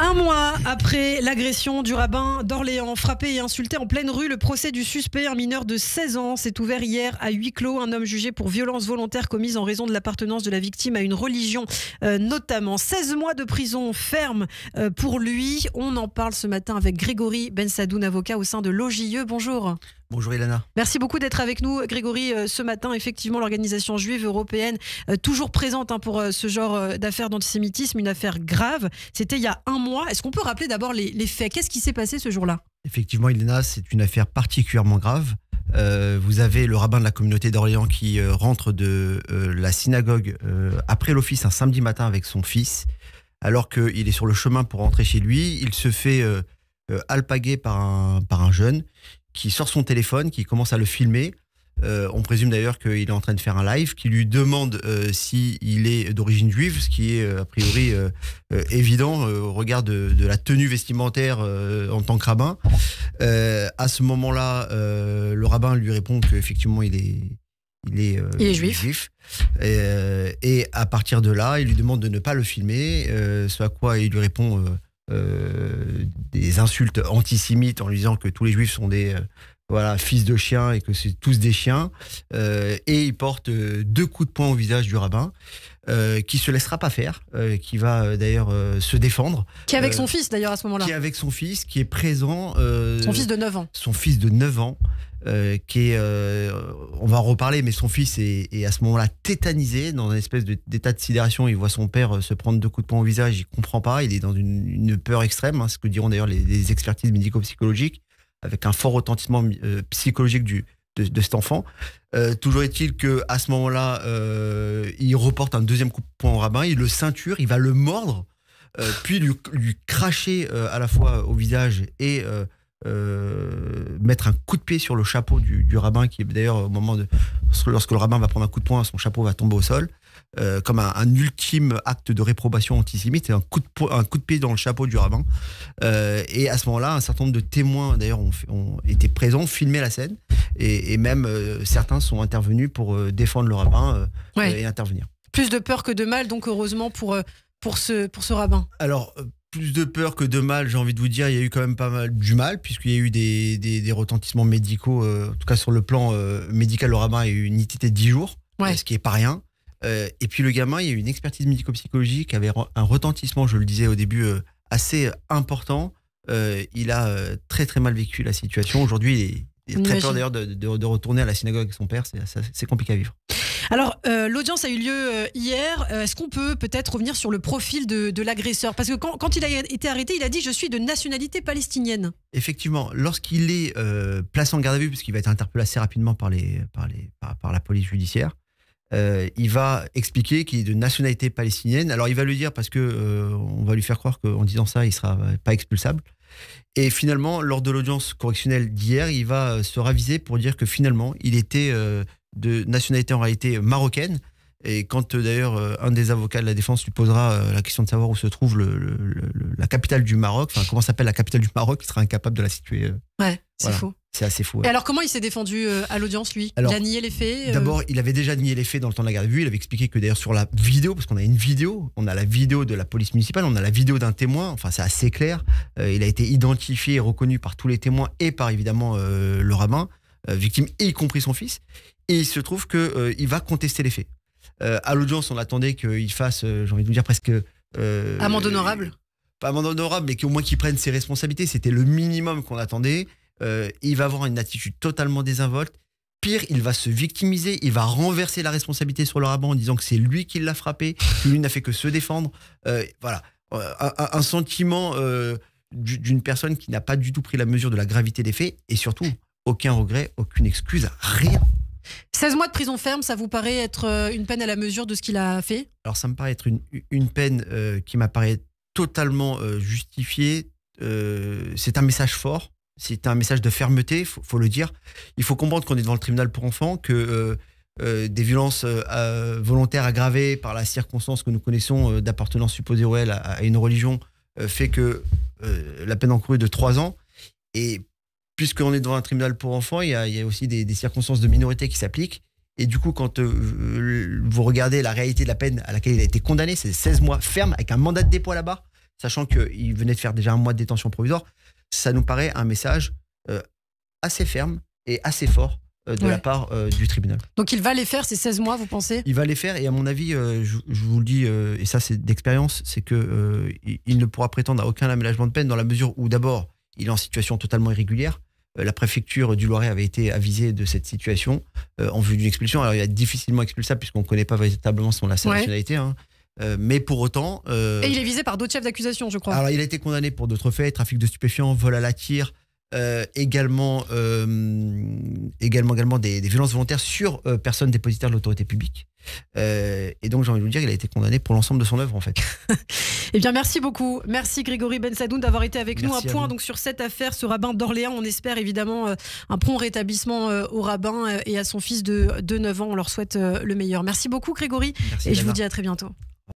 Un mois après l'agression du rabbin d'Orléans, frappé et insulté en pleine rue, le procès du suspect, un mineur de 16 ans, s'est ouvert hier à huis clos. Un homme jugé pour violence volontaire commise en raison de l'appartenance de la victime à une religion notamment. 16 mois de prison ferme pour lui. On en parle ce matin avec Grégory Bensadoun, avocat au sein de l'OJIE. Bonjour. Bonjour Ilana. Merci beaucoup d'être avec nous, Grégory. Ce matin, effectivement, l'organisation juive européenne, toujours présente pour ce genre d'affaires d'antisémitisme, une affaire grave. C'était il y a un mois. Est-ce qu'on peut rappeler d'abord les faits? Qu'est-ce qui s'est passé ce jour-là? Effectivement, Ilana, c'est une affaire particulièrement grave. Vous avez le rabbin de la communauté d'Orléans qui rentre de la synagogue après l'office un samedi matin avec son fils. Alors qu'il est sur le chemin pour rentrer chez lui, il se fait alpaguer par un jeune qui sort son téléphone, qui commence à le filmer. On présume d'ailleurs qu'il est en train de faire un live, qui lui demande s'il est d'origine juive, ce qui est a priori évident au regard de la tenue vestimentaire en tant que rabbin. À ce moment-là, le rabbin lui répond qu'effectivement il est juif. Et à partir de là, il lui demande de ne pas le filmer, ce à quoi il lui répond des insultes antisémites en lui disant que tous les juifs sont des fils de chiens et que c'est tous des chiens. Et il porte 2 coups de poing au visage du rabbin, qui se laissera pas faire, qui va d'ailleurs se défendre. Qui est avec son fils d'ailleurs à ce moment-là. Qui est avec son fils, qui est présent. Son fils de 9 ans. Son fils de 9 ans. Qui est, on va en reparler, mais son fils est à ce moment-là tétanisé, dans une espèce d'état de sidération. Il voit son père se prendre 2 coups de poing au visage, il comprend pas, il est dans une peur extrême, ce que diront d'ailleurs les expertises médico-psychologiques, avec un fort retentissement psychologique de cet enfant. Toujours est-il qu'à ce moment-là, il reporte un 2e coup de poing au rabbin, il le ceinture, il va le mordre, puis lui cracher à la fois au visage et mettre un coup de pied sur le chapeau du rabbin, qui est d'ailleurs au moment lorsque le rabbin va prendre un coup de poing, son chapeau va tomber au sol, comme un ultime acte de réprobation antisémite. C'est un coup de pied dans le chapeau du rabbin. Et à ce moment-là, un certain nombre de témoins d'ailleurs ont été présents, filmé la scène, et même certains sont intervenus pour défendre le rabbin et intervenir. Plus de peur que de mal, donc heureusement pour ce rabbin. Alors plus de peur que de mal, j'ai envie de vous dire. Il y a eu quand même pas mal du mal, puisqu'il y a eu des retentissements médicaux. En tout cas, sur le plan médical, le rabbin a eu une ITT de 10 jours, ce qui n'est pas rien. Et puis le gamin, il y a eu une expertise médico-psychologique, avait un retentissement, je le disais au début, assez important. Il a très très mal vécu la situation. Aujourd'hui, il a très peur d'ailleurs de retourner à la synagogue avec son père. C'est compliqué à vivre. Alors, l'audience a eu lieu hier. Est-ce qu'on peut peut-être revenir sur le profil de l'agresseur? Parce que quand il a été arrêté, il a dit « Je suis de nationalité palestinienne ». Effectivement, lorsqu'il est placé en garde à vue, puisqu'il va être interpellé assez rapidement par la police judiciaire, il va expliquer qu'il est de nationalité palestinienne. Alors, il va le dire parce que on va lui faire croire qu'en disant ça, il ne sera pas expulsable. Et finalement, lors de l'audience correctionnelle d'hier, il va se raviser pour dire que finalement, il était de nationalité en réalité marocaine. Et quand d'ailleurs un des avocats de la défense lui posera la question de savoir où se trouve la capitale du Maroc, enfin comment s'appelle la capitale du Maroc, il sera incapable de la situer. C'est fou. C'est assez fou. Et alors comment il s'est défendu à l'audience, lui? Il a nié les faits D'abord, il avait déjà nié les faits dans le temps de la garde à vue. Il avait expliqué que d'ailleurs sur la vidéo, parce qu'on a une vidéo, on a la vidéo de la police municipale, on a la vidéo d'un témoin, enfin c'est assez clair. Il a été identifié et reconnu par tous les témoins et par évidemment le rabbin, victime, y compris son fils. Et il se trouve qu'il va contester les faits. À l'audience, on attendait qu'il fasse, j'ai envie de vous dire presque... amende honorable. Pas amende honorable, mais qu'au moins qu'il prenne ses responsabilités. C'était le minimum qu'on attendait. Il va avoir une attitude totalement désinvolte. Pire, il va se victimiser, il va renverser la responsabilité sur le rabbin en disant que c'est lui qui l'a frappé, que lui n'a fait que se défendre. Voilà, un sentiment d'une personne qui n'a pas du tout pris la mesure de la gravité des faits, et surtout, aucun regret, aucune excuse, rien. 16 mois de prison ferme, ça vous paraît être une peine à la mesure de ce qu'il a fait? Alors ça me paraît être une peine qui m'apparaît totalement justifiée. C'est un message fort, c'est un message de fermeté, faut le dire. Il faut comprendre qu'on est devant le tribunal pour enfants, que des violences volontaires aggravées par la circonstance que nous connaissons d'appartenance supposée ou elle à une religion fait que la peine encourue est de 3 ans. Et puisqu'on est devant un tribunal pour enfants, il y a aussi des circonstances de minorité qui s'appliquent. Et du coup, quand vous regardez la réalité de la peine à laquelle il a été condamné, c'est 16 mois ferme avec un mandat de dépôt à la barre. sachant qu'il venait de faire déjà un mois de détention provisoire. Ça nous paraît un message assez ferme et assez fort de la part du tribunal. Donc il va les faire ces 16 mois, vous pensez? Il va les faire, et à mon avis, je vous le dis, et ça c'est d'expérience, c'est qu'il ne pourra prétendre à aucun aménagement de peine dans la mesure où d'abord il est en situation totalement irrégulière. La préfecture du Loiret avait été avisée de cette situation en vue d'une expulsion. Alors il est difficilement expulsable puisqu'on ne connaît pas véritablement son nationalité. Hein. Mais pour autant... Et il est visé par d'autres chefs d'accusation, je crois. Alors il a été condamné pour d'autres faits, trafic de stupéfiants, vol à la tire, également des violences volontaires sur personnes dépositaires de l'autorité publique. Et donc j'ai envie de vous dire, il a été condamné pour l'ensemble de son œuvre en fait. Eh bien merci beaucoup, merci Grégory Bensadoun d'avoir été avec nous. Un point donc sur cette affaire, ce rabbin d'Orléans. On espère évidemment un prompt rétablissement au rabbin et à son fils de 9 ans. On leur souhaite le meilleur. Merci beaucoup Grégory, et je vous dis à très bientôt.